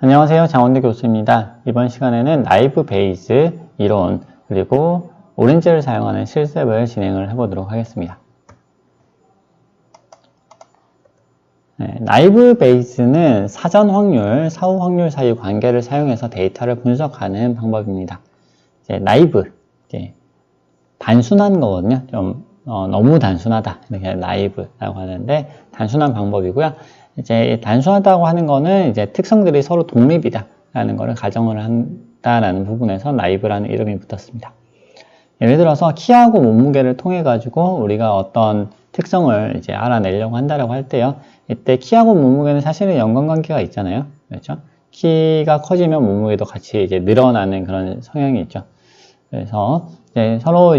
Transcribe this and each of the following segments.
안녕하세요. 장원대 교수입니다. 이번 시간에는 나이브 베이스 이론 그리고 오렌지를 사용하는 실습을 진행을 해보도록 하겠습니다. 나이브 베이스는 사전 확률, 사후 확률 사이 관계를 사용해서 데이터를 분석하는 방법입니다. 나이브, 단순한 거거든요. 좀 너무 단순하다. 이렇게 나이브라고 하는데 단순한 방법이고요. 단순하다고 하는 거는 특성들이 서로 독립이다 라는 것을 가정을 한다라는 부분에서 나이브라는 이름이 붙었습니다. 예를 들어서 키하고 몸무게를 통해 가지고 우리가 어떤 특성을 알아내려고 한다라고 할 때요. 이때 키하고 몸무게는 사실은 연관관계가 있잖아요. 그렇죠? 키가 커지면 몸무게도 같이 늘어나는 그런 성향이 있죠. 그래서 서로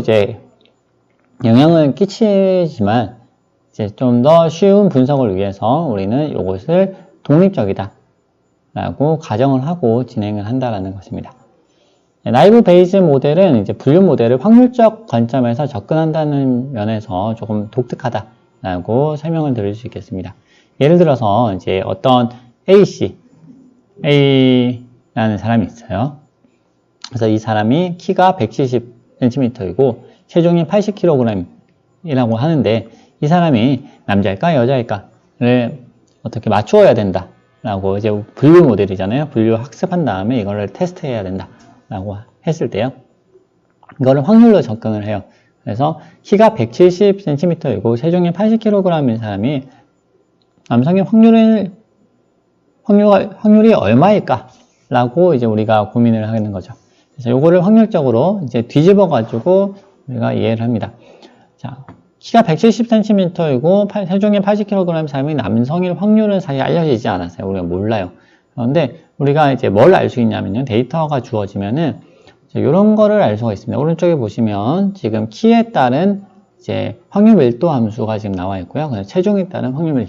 영향을 끼치지만 좀 더 쉬운 분석을 위해서 우리는 이것을 독립적이다 라고 가정을 하고 진행을 한다는 것입니다. 나이브 베이스 모델은 분류 모델을 확률적 관점에서 접근한다는 면에서 조금 독특하다 라고 설명을 드릴 수 있겠습니다. 예를 들어서 어떤 A라는 사람이 있어요. 그래서 이 사람이 키가 170cm이고 체중이 80kg이라고 하는데 이 사람이 남자일까 여자일까를 어떻게 맞추어야 된다 라고 분류 모델이잖아요. 분류 학습한 다음에 이거를 테스트해야 된다 라고 했을 때요. 이거를 확률로 접근을 해요. 그래서 키가 170cm이고 체중이 80kg인 사람이 남성의 확률이 얼마일까 라고 우리가 고민을 하는 거죠. 그래서 이거를 확률적으로 뒤집어 가지고 우리가 이해를 합니다. 자, 키가 170cm이고 체중이 80kg 사람이 남성일 확률은 사실 알려지지 않았어요. 우리가 몰라요. 그런데 우리가 뭘 알 수 있냐면요. 데이터가 주어지면은 이런 거를 알 수가 있습니다. 오른쪽에 보시면 지금 키에 따른 확률 밀도 함수가 지금 나와 있고요. 그래서 체중에 따른 확률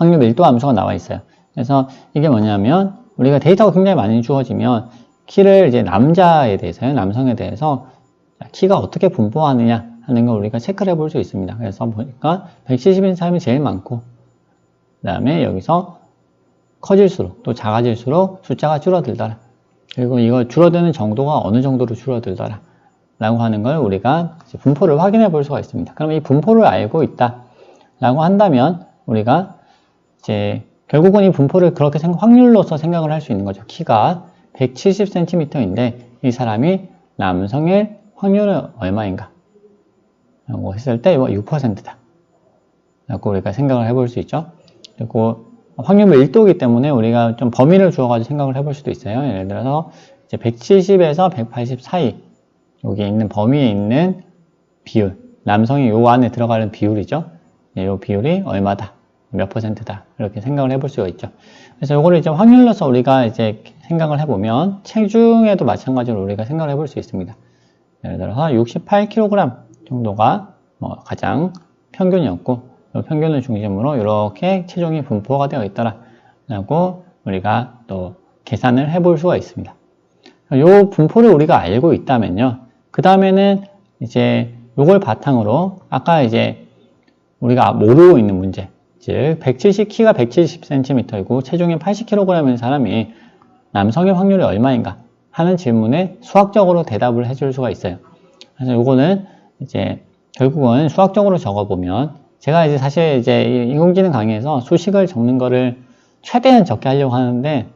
밀도 함수가 나와 있어요. 그래서 이게 뭐냐면 우리가 데이터가 굉장히 많이 주어지면 키를 남자에 대해서요. 남성에 대해서 키가 어떻게 분포하느냐 하는 걸 우리가 체크를 해볼 수 있습니다. 그래서 보니까 170인 사람이 제일 많고 그 다음에 여기서 커질수록 또 작아질수록 숫자가 줄어들더라. 그리고 이거 줄어드는 정도가 어느 정도로 줄어들더라 라고 하는 걸 우리가 분포를 확인해 볼 수가 있습니다. 그럼 이 분포를 알고 있다 라고 한다면 우리가 결국은 이 분포를 그렇게 확률로서 생각을 할 수 있는 거죠. 키가 170cm인데 이 사람이 남성의 확률은 얼마인가 라고 했을 때 6%다 라고 우리가 생각을 해볼 수 있죠. 그리고 확률 밀도이기 때문에 우리가 좀 범위를 주어가지고 생각을 해볼 수도 있어요. 예를 들어서 170에서 180 사이 여기 있는 범위에 있는 비율, 남성이 요 안에 들어가는 비율이죠. 요 비율이 얼마다, 몇 %다 이렇게 생각을 해볼 수가 있죠. 그래서 요거를 확률로서 우리가 생각을 해보면 체중에도 마찬가지로 우리가 생각을 해볼 수 있습니다. 예를 들어서 68kg 정도가 가장 평균이었고 이 평균을 중심으로 이렇게 체중이 분포가 되어 있더라 라고 우리가 또 계산을 해볼 수가 있습니다. 이 분포를 우리가 알고 있다면요. 그 다음에는 이걸 바탕으로 아까 우리가 모르고 있는 문제, 즉 키가 170cm이고 체중이 80kg인 사람이 남성의 확률이 얼마인가 하는 질문에 수학적으로 대답을 해줄 수가 있어요. 그래서 이거는 결국은 수학적으로 적어보면 제가 사실 인공지능 강의에서 수식을 적는 거를 최대한 적게 하려고 하는데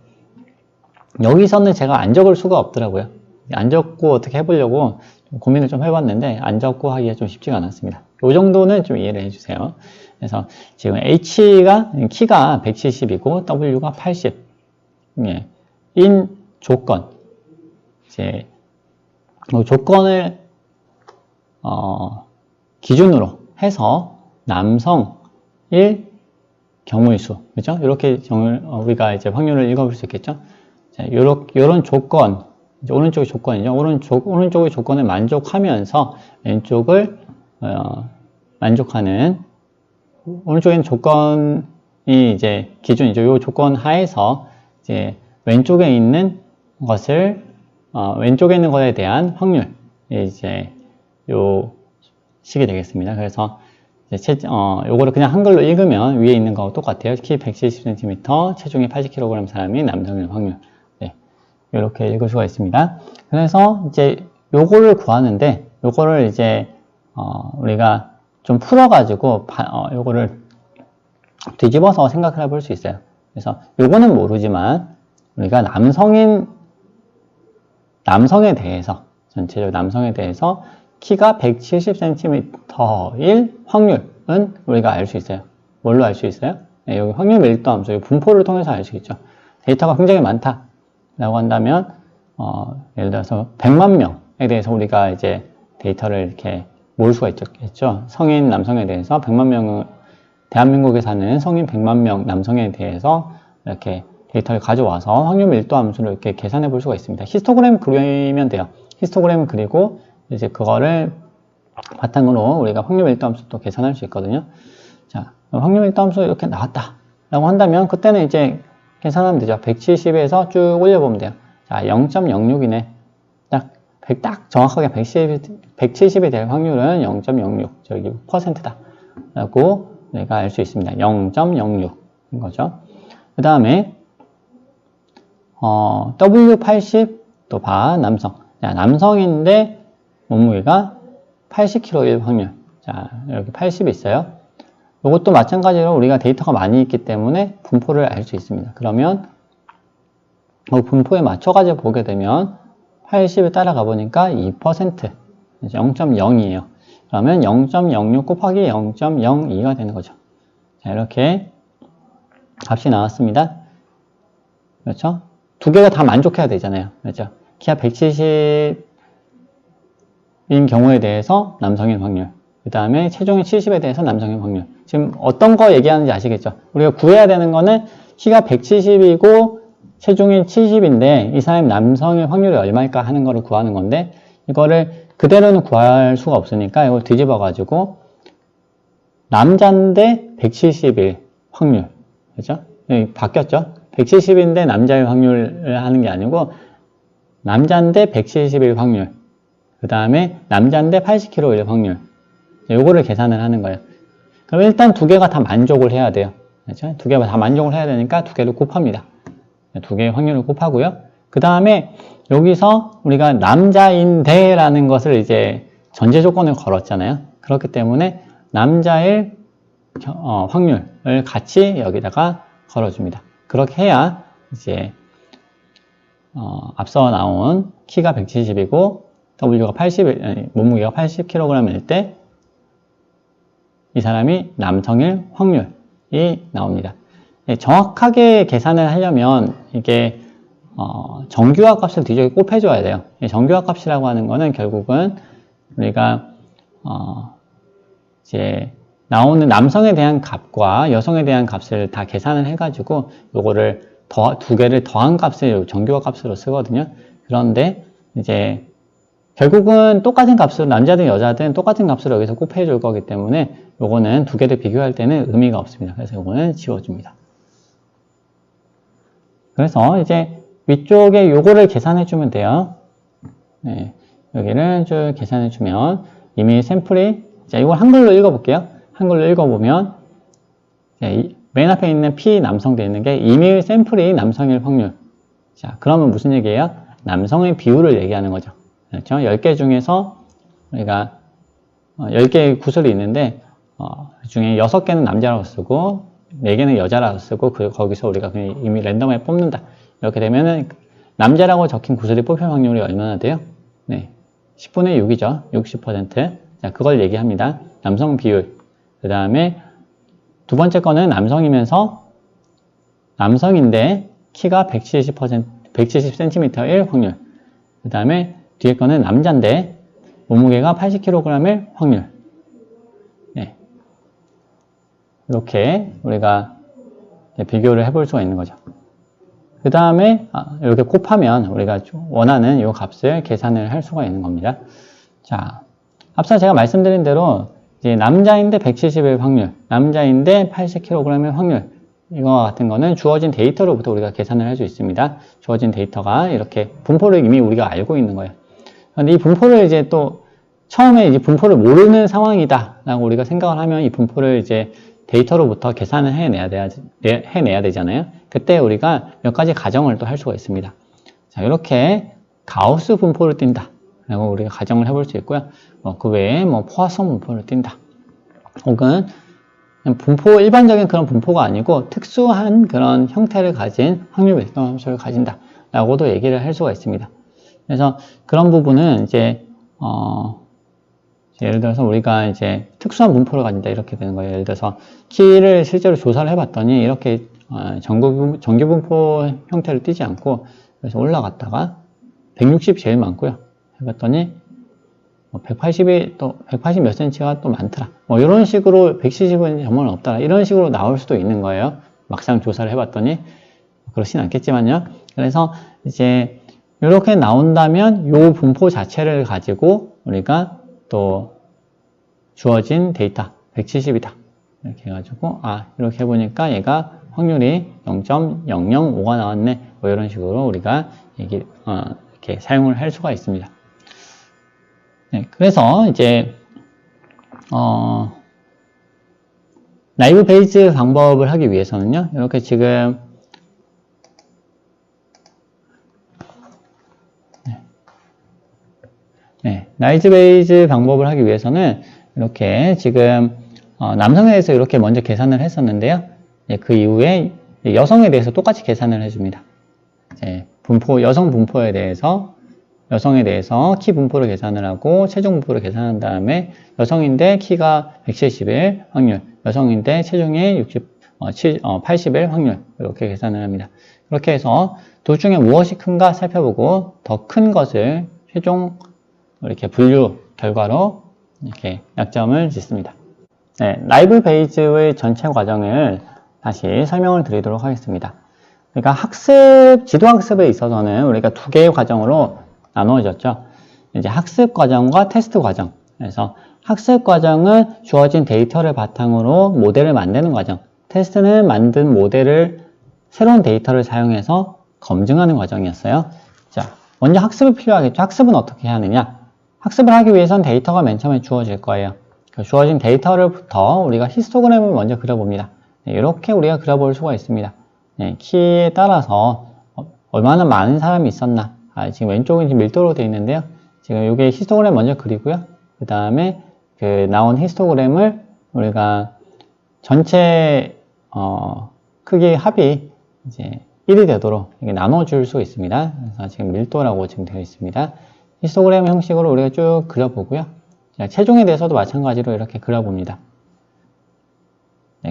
여기서는 제가 안 적을 수가 없더라고요. 안 적고 어떻게 해보려고 고민을 좀 해봤는데 안 적고 하기가 좀 쉽지가 않았습니다. 이 정도는 좀 이해를 해주세요. 그래서 지금 키가 170이고 W가 80. 인 조건. 조건을 기준으로 해서 남성일 경우의 수, 그죠? 이렇게 우리가 확률을 읽어볼 수 있겠죠? 자, 요런 조건, 오른쪽의 조건이죠. 오른쪽의 조건을 만족하면서 왼쪽을 만족하는 오른쪽에는 조건이 기준이죠. 요 조건 하에서 왼쪽에 있는 것을 왼쪽에 있는 것에 대한 확률 요 식이 되겠습니다. 그래서 요거를 그냥 한글로 읽으면 위에 있는 거하고 똑같아요. 키 170cm, 체중이 80kg 사람이 남성일 확률. 네, 이렇게 읽을 수가 있습니다. 그래서 이제 요거를 구하는데, 요거를 이제, 우리가 좀 풀어가지고, 요거를 뒤집어서 생각을 해볼 수 있어요. 그래서 요거는 모르지만, 우리가 남성에 대해서, 전체적으로 남성에 대해서 키가 170cm일 확률은 우리가 알 수 있어요. 뭘로 알 수 있어요? 네, 여기 확률 밀도 함수, 이 분포를 통해서 알 수 있죠. 데이터가 굉장히 많다 라고 한다면, 예를 들어서 100만 명에 대해서 우리가 이제 데이터를 이렇게 모을 수가 있겠죠. 성인 남성에 대해서 100만 명을, 대한민국에 사는 성인 100만 명 남성에 대해서 이렇게 데이터를 가져와서 확률 밀도 함수를 이렇게 계산해 볼 수가 있습니다. 히스토그램 그리면 돼요. 히스토그램 그리고 이제 그거를 바탕으로 우리가 확률 밀도 함수도 계산할 수 있거든요. 자, 확률 밀도 함수 이렇게 나왔다 라고 한다면 그때는 이제 계산하면 되죠. 170에서 쭉 올려보면 돼요. 자, 0.06이네. 딱 정확하게 170이 될 확률은 0.06, 저기 %다 라고 내가 알 수 있습니다. 0.06인 거죠. 그 다음에 W80 또 봐, 남성. 자, 남성인데 몸무게가 80kg일 확률. 자, 이렇게 80이 있어요. 이것도 마찬가지로 우리가 데이터가 많이 있기 때문에 분포를 알 수 있습니다. 그러면 분포에 맞춰가지고 보게 되면 80을 따라가 보니까 2%, 0.0이에요. 그러면 0.06 곱하기 0.02가 되는 거죠. 자, 이렇게 값이 나왔습니다. 그렇죠? 두 개가 다 만족해야 되잖아요. 그렇죠? 키가 170인 경우에 대해서 남성인 확률, 그 다음에 체중이 70에 대해서 남성인 확률. 지금 어떤 거 얘기하는지 아시겠죠? 우리가 구해야 되는 거는 키가 170이고 체중이 70인데 이 사람이 남성의 확률이 얼마일까 하는 거를 구하는 건데, 이거를 그대로는 구할 수가 없으니까 이걸 뒤집어 가지고 남자인데 170일 확률, 그죠? 여기 바뀌었죠? 170인데 남자일 확률을 하는 게 아니고 남자인데 170일 확률, 그 다음에 남자인데 80kg일 확률, 요거를 계산을 하는 거예요. 그럼 일단 두 개가 다 만족을 해야 돼요. 그렇죠? 두 개가 다 만족을 해야 되니까 두 개를 곱합니다. 두 개의 확률을 곱하고요. 그 다음에 여기서 우리가 남자인데 라는 것을 이제 전제 조건을 걸었잖아요. 그렇기 때문에 남자일 확률을 같이 여기다가 걸어줍니다. 그렇게 해야 이제 앞서 나온 키가 170이고 W가 80, 몸무게가 80kg일 때 이 사람이 남성일 확률이 나옵니다. 정확하게 계산을 하려면 이게 정규화 값을 뒤쪽에 곱해줘야 돼요. 정규화 값이라고 하는 거는 결국은 우리가 이제 나오는 남성에 대한 값과 여성에 대한 값을 다 계산을 해가지고 요거를 두 개를 더한 값을 정규화 값으로 쓰거든요. 그런데 이제 결국은 똑같은 값으로 남자든 여자든 똑같은 값으로 여기서 곱해줄 거기 때문에 요거는 두 개를 비교할 때는 의미가 없습니다. 그래서 요거는 지워줍니다. 그래서 이제 위쪽에 요거를 계산해 주면 돼요. 네, 여기를 쭉 계산해 주면 이미 샘플이, 자, 이걸 한글로 읽어 볼게요. 한글로 읽어 보면 맨 앞에 있는 P 남성 돼 있는 게 이미 샘플이 남성일 확률. 자, 그러면 무슨 얘기예요? 남성의 비율을 얘기하는 거죠. 그렇죠? 10개 중에서 우리가 10개의 구슬이 있는데 그 중에 6개는 남자라고 쓰고 4개는 여자라고 쓰고 거기서 우리가 그냥 이미 랜덤하게 뽑는다. 이렇게 되면은 남자라고 적힌 구슬이 뽑힐 확률이 얼마나 돼요? 네, 10분의 6이죠. 60%. 자, 그걸 얘기합니다. 남성 비율. 그 다음에 두 번째 거는 남성이면서 남성인데 키가 170cm일 확률. 그 다음에 뒤에 거는 남자인데 몸무게가 80kg일 확률. 네. 이렇게 우리가 비교를 해볼 수가 있는 거죠. 그 다음에 이렇게 곱하면 우리가 원하는 이 값을 계산을 할 수가 있는 겁니다. 자, 앞서 제가 말씀드린 대로 이제 남자인데 170일 확률, 남자인데 80kg일 확률, 이거 같은 거는 주어진 데이터로부터 우리가 계산을 할 수 있습니다. 주어진 데이터가 이렇게 분포를 이미 우리가 알고 있는 거예요. 근데 이 분포를 이제 또 처음에 이제 분포를 모르는 상황이다 라고 우리가 생각을 하면 이 분포를 이제 데이터로부터 계산을 해내야 되잖아요. 그때 우리가 몇 가지 가정을 또 할 수가 있습니다. 자, 이렇게 가우스 분포를 띈다 라고 우리가 가정을 해볼 수 있고요. 그 외에 포화성 분포를 띈다. 혹은 분포, 일반적인 그런 분포가 아니고 특수한 그런 형태를 가진 확률 밀도 함수를 가진다 라고도 얘기를 할 수가 있습니다. 그래서 그런 부분은 이제 예를 들어서 우리가 이제 특수한 분포를 가진다 이렇게 되는 거예요. 예를 들어서 키를 실제로 조사를 해봤더니 이렇게 정규 분포 형태를 띄지 않고 그래서 올라갔다가 160 제일 많고요. 해봤더니 180이 또 180 몇 cm가 또 많더라. 이런 식으로 170은 정말 없더라. 이런 식으로 나올 수도 있는 거예요. 막상 조사를 해봤더니 그렇진 않겠지만요. 그래서 이제 이렇게 나온다면 이 분포 자체를 가지고 우리가 또 주어진 데이터 170이다. 이렇게 해가지고 이렇게 해보니까 얘가 확률이 0.005가 나왔네. 이런 식으로 우리가 이렇게 사용을 할 수가 있습니다. 네, 그래서 이제 나이브 베이즈 방법을 하기 위해서는요. 이렇게 지금 나이즈 베이즈 방법을 하기 위해서는 이렇게 지금 남성에 대해서 이렇게 먼저 계산을 했었는데요. 그 이후에 여성에 대해서 똑같이 계산을 해줍니다. 여성 분포에 대해서 키 분포를 계산을 하고 체중 분포를 계산한 다음에 여성인데 키가 171 확률, 여성인데 체중이 81 확률 이렇게 계산을 합니다. 그렇게 해서 둘 중에 무엇이 큰가 살펴보고 더 큰 것을 최종 이렇게 분류 결과로 이렇게 약점을 짓습니다. 나이브 베이즈의 전체 과정을 다시 설명을 드리도록 하겠습니다. 그러니까 지도학습에 있어서는 우리가 두 개의 과정으로 나누어졌죠. 이제 학습 과정과 테스트 과정. 그래서 학습 과정은 주어진 데이터를 바탕으로 모델을 만드는 과정. 테스트는 만든 모델을 새로운 데이터를 사용해서 검증하는 과정이었어요. 자, 먼저 학습이 필요하겠죠. 학습은 어떻게 하느냐? 학습을 하기 위해선 데이터가 맨 처음에 주어질 거예요. 그 주어진 데이터로부터 우리가 히스토그램을 먼저 그려봅니다. 이렇게 우리가 그려볼 수가 있습니다. 키에 따라서 얼마나 많은 사람이 있었나. 지금 왼쪽은 지금 밀도로 되어 있는데요. 지금 이게 히스토그램 먼저 그리고요. 그 다음에 그 나온 히스토그램을 우리가 전체 크기 합이 이제 1이 되도록 이렇게 나눠줄 수 있습니다. 그래서 지금 밀도라고 지금 되어 있습니다. 히스토그램 형식으로 우리가 쭉 그려보고요. 체중에 대해서도 마찬가지로 이렇게 그려봅니다.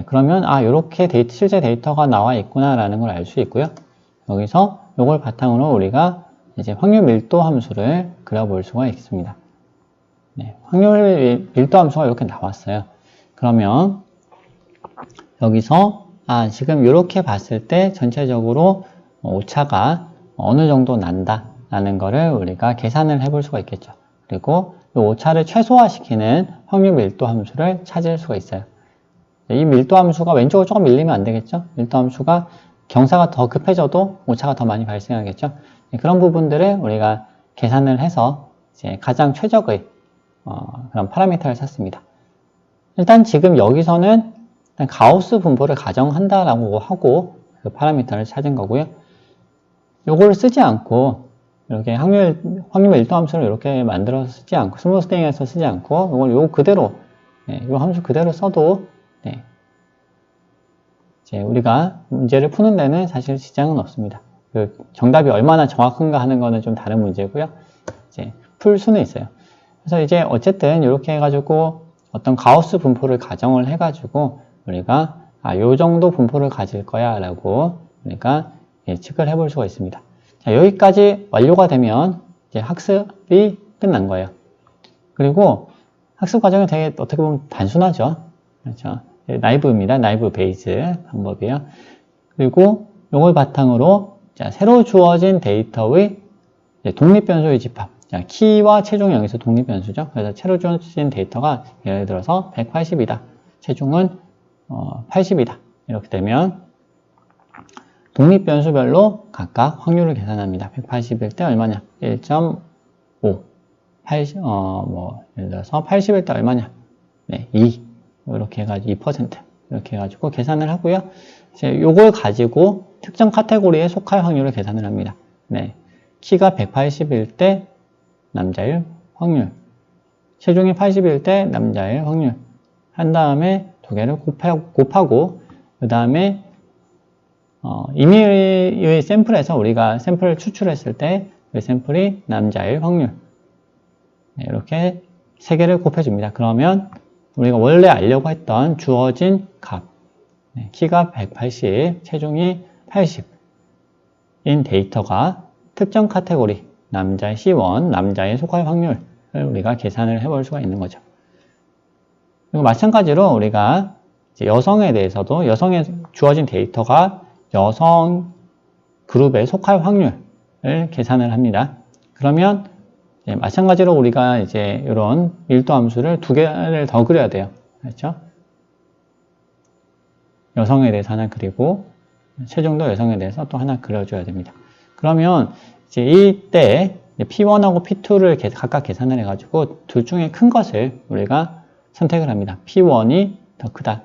그러면 이렇게 실제 데이터가 나와 있구나라는 걸 알 수 있고요. 여기서 이걸 바탕으로 우리가 이제 확률 밀도 함수를 그려볼 수가 있습니다. 확률 밀도 함수가 이렇게 나왔어요. 그러면 여기서 지금 이렇게 봤을 때 전체적으로 오차가 어느 정도 난다 라는 거를 우리가 계산을 해볼 수가 있겠죠. 그리고 이 오차를 최소화시키는 확률 밀도 함수를 찾을 수가 있어요. 이 밀도 함수가 왼쪽으로 조금 밀리면 안 되겠죠. 밀도 함수가 경사가 더 급해져도 오차가 더 많이 발생하겠죠. 그런 부분들을 우리가 계산을 해서 이제 가장 최적의 그런 파라미터를 찾습니다. 일단 지금 여기서는 일단 가우스 분포를 가정한다라고 하고 그 파라미터를 찾은 거고요. 요거를 쓰지 않고 이렇게 확률 밀도 함수를 이렇게 만들어서 쓰지 않고 스무스딩해서 쓰지 않고 이걸 요 그대로 요 함수 그대로 써도 이제 우리가 문제를 푸는 데는 사실 지장은 없습니다. 그 정답이 얼마나 정확한가 하는 거는 좀 다른 문제고요. 이제 풀 수는 있어요. 그래서 이제 어쨌든 이렇게 해가지고 어떤 가우스 분포를 가정을 해가지고 우리가 요 정도 분포를 가질 거야 라고 우리가 예측을 해볼 수가 있습니다. 자, 여기까지 완료가 되면 이제 학습이 끝난 거예요. 그리고 학습 과정이 되게 어떻게 보면 단순하죠. 그렇죠. 나이브입니다. 나이브 베이즈 방법이에요. 그리고 이걸 바탕으로 새로 주어진 데이터의 독립변수의 집합. 키와 체중이 여기서 독립변수죠. 그래서 새로 주어진 데이터가 예를 들어서 180이다. 체중은 80이다. 이렇게 되면 독립변수별로 각각 확률을 계산합니다. 180일 때 얼마냐? 1.5. 예를 들어서 80일 때 얼마냐? 네, 2. 이렇게 해가지고 2%. 이렇게 해가지고 계산을 하고요. 이제 요걸 가지고 특정 카테고리에 속할 확률을 계산을 합니다. 네. 키가 180일 때 남자일 확률. 체중이 80일 때 남자일 확률. 한 다음에 두 개를 곱하고, 그 다음에, 임의의 샘플에서 우리가 샘플을 추출했을 때 그 샘플이 남자일 확률. 네, 이렇게 세 개를 곱해줍니다. 그러면 우리가 원래 알려고 했던 주어진 값. 네, 키가 180, 체중이 80인 데이터가 특정 카테고리, 남자의 C1, 남자의 속할 확률을 우리가 계산을 해볼 수가 있는 거죠. 그리고 마찬가지로 우리가 여성에 대해서도 여성에 주어진 데이터가 여성 그룹에 속할 확률을 계산을 합니다. 그러면 마찬가지로 우리가 이제 이런 밀도 함수를 두 개를 더 그려야 돼요. 그렇죠? 여성에 대해서 하나 그리고 체중도 여성에 대해서 또 하나 그려줘야 됩니다. 그러면 이제 이때 P1하고 P2를 각각 계산을 해가지고 둘 중에 큰 것을 우리가 선택을 합니다. P1이 더 크다.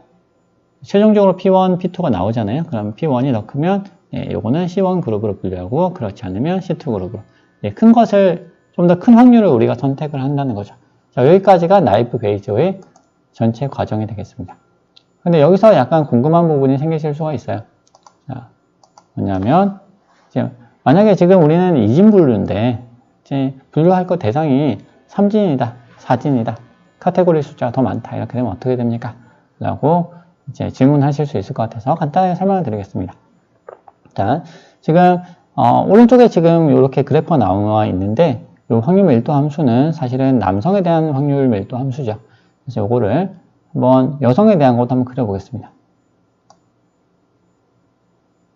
최종적으로 P1, P2가 나오잖아요. 그럼 P1이 더 크면 요거는 C1 그룹으로 분류하고 그렇지 않으면 C2 그룹으로. 큰 것을 좀 더 큰 확률을 우리가 선택을 한다는 거죠. 자, 여기까지가 나이프 베이저의 전체 과정이 되겠습니다. 근데 여기서 약간 궁금한 부분이 생기실 수가 있어요. 자, 뭐냐면 만약에 지금 우리는 2진 분류인데 이제 분류할 것 대상이 3진이다, 4진이다, 카테고리 숫자가 더 많다 이렇게 되면 어떻게 됩니까? 라고 이제 질문하실 수 있을 것 같아서 간단하게 설명을 드리겠습니다. 자, 지금 오른쪽에 지금 이렇게 그래프가 나와 있는데 이 확률 밀도 함수는 사실은 남성에 대한 확률 밀도 함수죠. 그래서 이거를 한번 여성에 대한 것도 한번 그려보겠습니다.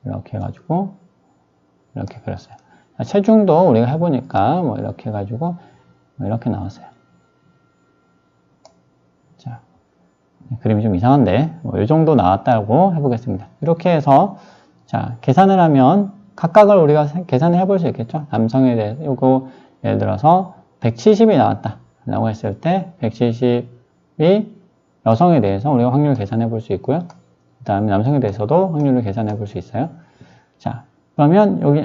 이렇게 해가지고 이렇게 그렸어요. 자, 체중도 우리가 해보니까 뭐 이렇게 해가지고 이렇게 나왔어요. 자, 그림이 좀 이상한데 뭐 이 정도 나왔다고 해보겠습니다. 이렇게 해서 자 계산을 하면 각각을 우리가 계산을 해볼 수 있겠죠. 남성에 대해서 이거 예를 들어서 170이 나왔다 라고 했을 때 170이 여성에 대해서 우리가 확률 계산해 볼 수 있고요. 그 다음에 남성에 대해서도 확률을 계산해 볼 수 있어요. 자, 그러면 여기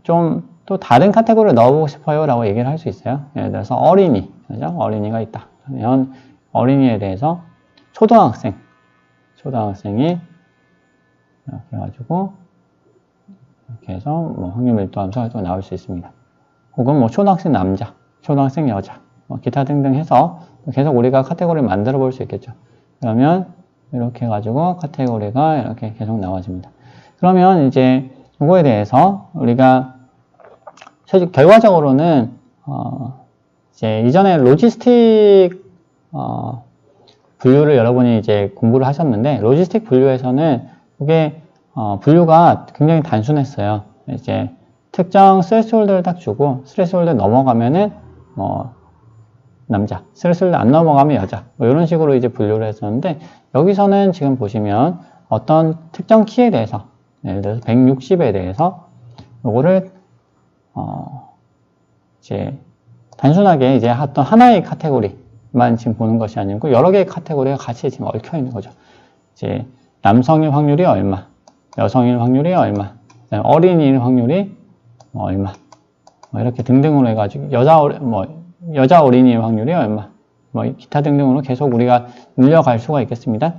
좀 또 다른 카테고리를 넣어보고 싶어요 라고 얘기를 할 수 있어요. 예를 들어서 어린이, 그죠? 어린이가 있다. 그러면 어린이에 대해서 초등학생이 이렇게 해가지고 이렇게 해서 뭐 확률 밀도 함수가 또 나올 수 있습니다. 혹은 뭐 초등학생 남자, 초등학생 여자, 뭐 기타 등등 해서 계속 우리가 카테고리를 만들어 볼 수 있겠죠. 그러면 이렇게 해가지고 카테고리가 이렇게 계속 나와집니다. 그러면 이제 이거에 대해서 우리가 결과적으로는 이제 이전에 로지스틱 분류를 여러분이 이제 공부를 하셨는데 로지스틱 분류에서는 이게 분류가 굉장히 단순했어요. 이제 특정 스레스홀드를 딱 주고 스레스홀드 넘어가면은 뭐 남자, 스레스홀드 안 넘어가면 여자 뭐 이런 식으로 이제 분류를 했었는데 여기서는 지금 보시면 어떤 특정 키에 대해서 예를 들어서 160에 대해서 요거를 이제 단순하게 이제 어떤 하나의 카테고리만 지금 보는 것이 아니고 여러 개의 카테고리가 같이 지금 얽혀 있는 거죠. 이제 남성일 확률이 얼마, 여성일 확률이 얼마, 어린이일 확률이 얼마, 뭐 이렇게 등등으로 해가지고 여자 어린이일 확률이 얼마, 뭐 기타 등등으로 계속 우리가 늘려갈 수가 있겠습니다.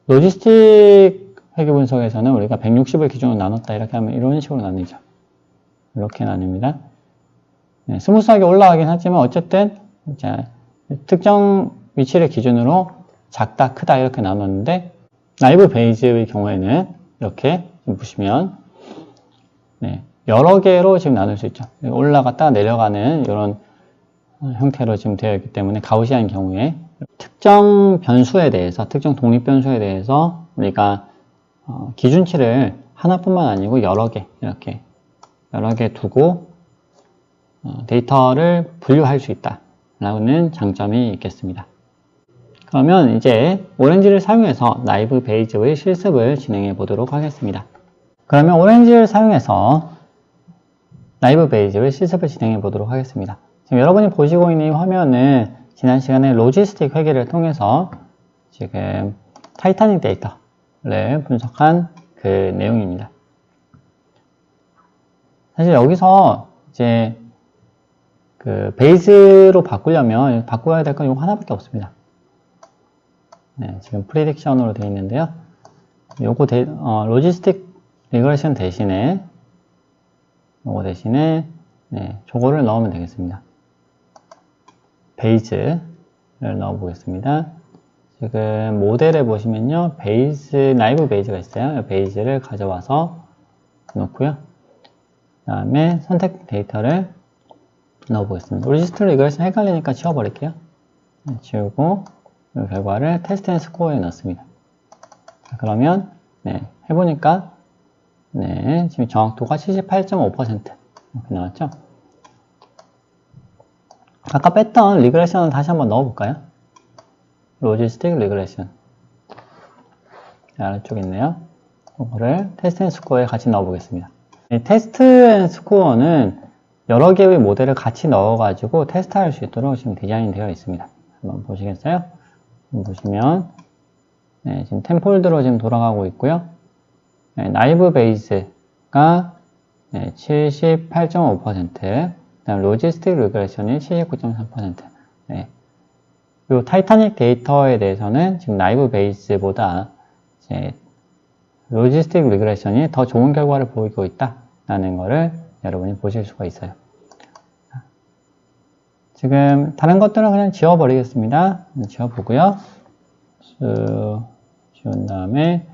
로지스틱 회계 분석에서는 우리가 160을 기준으로 나눴다 이렇게 하면 이런 식으로 나뉘죠. 이렇게 나뉩니다. 네, 스무스하게 올라가긴 하지만 어쨌든 이제 특정 위치를 기준으로 작다, 크다 이렇게 나눴는데 나이브 베이즈의 경우에는 이렇게 보시면 네, 여러 개로 지금 나눌 수 있죠. 올라갔다 내려가는 이런 형태로 지금 되어 있기 때문에 가우시안 경우에 특정 변수에 대해서 특정 독립 변수에 대해서 우리가 기준치를 하나뿐만 아니고 여러 개 이렇게 여러 개 두고 데이터를 분류할 수 있다라는 장점이 있겠습니다. 그러면 이제 오렌지를 사용해서 나이브 베이즈의 실습을 진행해 보도록 하겠습니다. 그러면 오렌지를 사용해서 나이브 베이즈의 실습을 진행해 보도록 하겠습니다. 지금 여러분이 보시고 있는 이 화면은 지난 시간에 로지스틱 회계를 통해서 지금 타이타닉 데이터를 분석한 그 내용입니다. 사실 여기서 이제 그 베이스로 바꾸려면 바꿔야 될 건 이거 하나밖에 없습니다. 네, 지금 프리딕션으로 되어 있는데요. 요거 로지스틱 리그레션 대신에 요거 대신에 네, 저거를 넣으면 되겠습니다. 베이스를 넣어 보겠습니다. 지금 모델에 보시면요, 나이브 베이스가 있어요. 베이스를 가져와서 넣고요. 그 다음에 선택 데이터를 넣어 보겠습니다. 로지스틱 리그레션 헷갈리니까 지워버릴게요. 네, 지우고 이 결과를 테스트 앤 스코어에 넣습니다. 자, 그러면 네, 해보니까 네, 지금 정확도가 78.5% 이렇게 나왔죠. 아까 뺐던 리그레션을 다시 한번 넣어볼까요? 로지스틱 리그레션 아래쪽에 있네요. 이거를 테스트 앤 스코어에 같이 넣어보겠습니다. 테스트 앤 스코어는 여러 개의 모델을 같이 넣어가지고 테스트할 수 있도록 지금 디자인 되어 있습니다. 한번 보시겠어요? 보시면 네, 지금 10폴드로 지금 돌아가고 있고요. 네, 나이브 베이스가 네, 78.5%, 그다음 로지스틱 리그레션이 79.3%. 네. 요 타이타닉 데이터에 대해서는 지금 나이브 베이스보다 이제 로지스틱 리그레션이 더 좋은 결과를 보이고 있다라는 거를 여러분이 보실 수가 있어요. 지금 다른 것들은 그냥 지워버리겠습니다. 지워보고요. 지운 다음에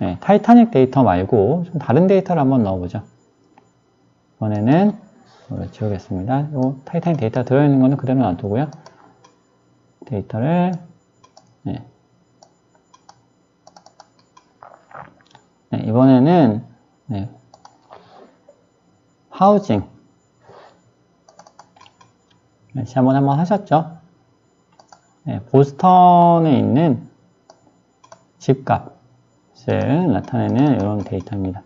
네, 타이타닉 데이터 말고 좀 다른 데이터를 한번 넣어보죠. 이번에는 지우겠습니다. 이 타이타닉 데이터 들어있는 거는 그대로 놔두고요. 데이터를 네. 네, 이번에는 네, 하우징 지난번에 한번 하셨죠? 네, 보스턴에 있는 집값을 나타내는 이런 데이터입니다.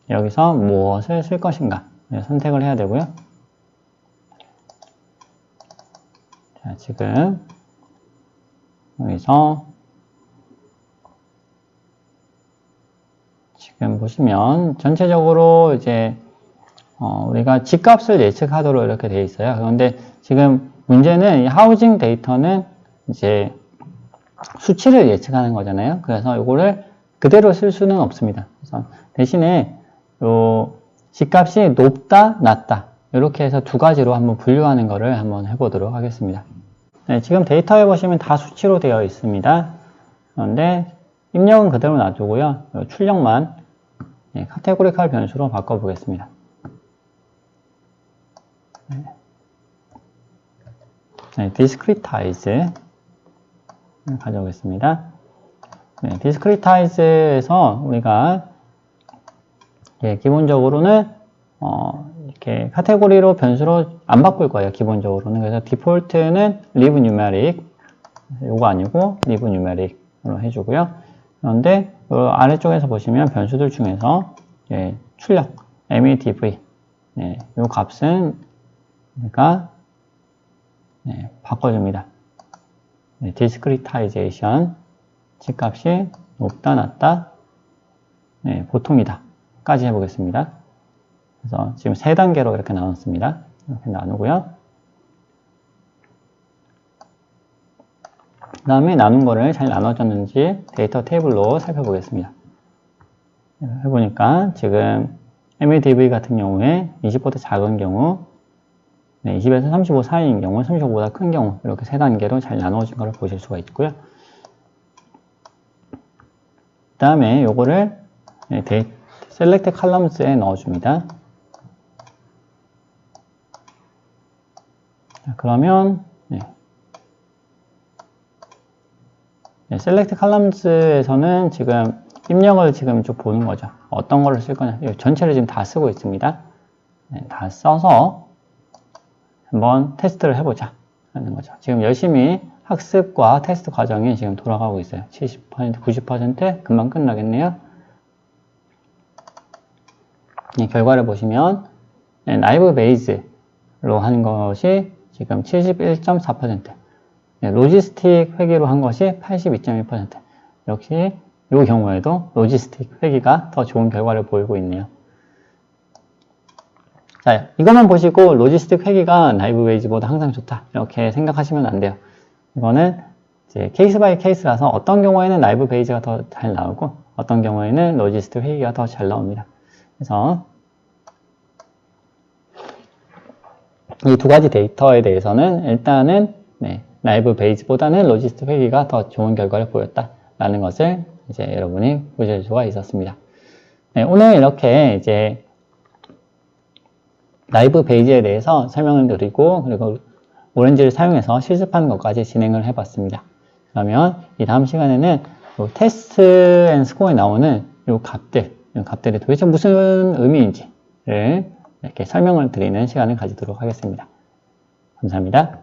여기서 무엇을 쓸 것인가 선택을 해야 되고요. 자, 지금 여기서 지금 보시면 전체적으로 이제 우리가 집값을 예측하도록 이렇게 되어 있어요. 그런데 지금 문제는 이 하우징 데이터는 이제 수치를 예측하는 거잖아요. 그래서 이거를 그대로 쓸 수는 없습니다. 그래서 대신에 요 집값이 높다, 낮다 이렇게 해서 두 가지로 한번 분류하는 거를 한번 해보도록 하겠습니다. 네, 지금 데이터에 보시면 다 수치로 되어 있습니다. 그런데 입력은 그대로 놔두고요. 출력만 네, 카테고리칼 변수로 바꿔보겠습니다. 네, discretize 가져오겠습니다. 네, discretize에서 우리가 기본적으로는 이렇게 카테고리로 변수로 안 바꿀 거예요. 기본적으로는. 그래서 디폴트는 leave numeric 요거 아니고 leave numeric으로 해주고요. 그런데 아래쪽에서 보시면 변수들 중에서 출력 MEDV 요 값은 우리가 바꿔줍니다. discretization 집값이 높다, 낮다, 보통이다 까지 해보겠습니다. 그래서 지금 세 단계로 이렇게 나눴습니다. 이렇게 나누고요. 그 다음에 나눈 거를 잘 나눠졌는지 데이터 테이블로 살펴보겠습니다. 해보니까 지금 MEDV 같은 경우에 20보다 작은 경우 20에서 35 사이인 경우, 35보다 큰 경우 이렇게 세 단계로 잘 나누어진 것을 보실 수가 있고요. 그 다음에 요거를 셀렉트 칼럼스에 넣어줍니다. 자, 그러면 셀렉트 칼럼스에서는 지금 입력을 지금 좀 보는 거죠. 어떤 거를 쓸 거냐. 전체를 지금 다 쓰고 있습니다. 다 써서 한번 테스트를 해보자 하는 거죠. 지금 열심히 학습과 테스트 과정이 지금 돌아가고 있어요. 70%, 90% 금방 끝나겠네요. 결과를 보시면 나이브 베이즈로 한 것이 지금 71.4%, 로지스틱 회계로 한 것이 82.1%. 역시 이 경우에도 로지스틱 회계가 더 좋은 결과를 보이고 있네요. 자, 이것만 보시고 로지스틱 회계가 나이브 베이즈보다 항상 좋다 이렇게 생각하시면 안 돼요. 이거는 이제 케이스 바이 케이스라서 어떤 경우에는 나이브 베이즈가 더 잘 나오고 어떤 경우에는 로지스틱 회계가 더 잘 나옵니다. 그래서 이 두 가지 데이터에 대해서는 일단은 나이브 베이즈보다는 로지스틱 회계가 더 좋은 결과를 보였다라는 것을 이제 여러분이 보실 수가 있었습니다. 오늘 이렇게 이제 나이브 베이즈에 대해서 설명을 드리고 그리고 오렌지를 사용해서 실습하는 것까지 진행을 해봤습니다. 그러면 이 다음 시간에는 테스트 앤 스코어에 나오는 이 값들이 도대체 무슨 의미인지를 이렇게 설명을 드리는 시간을 가지도록 하겠습니다. 감사합니다.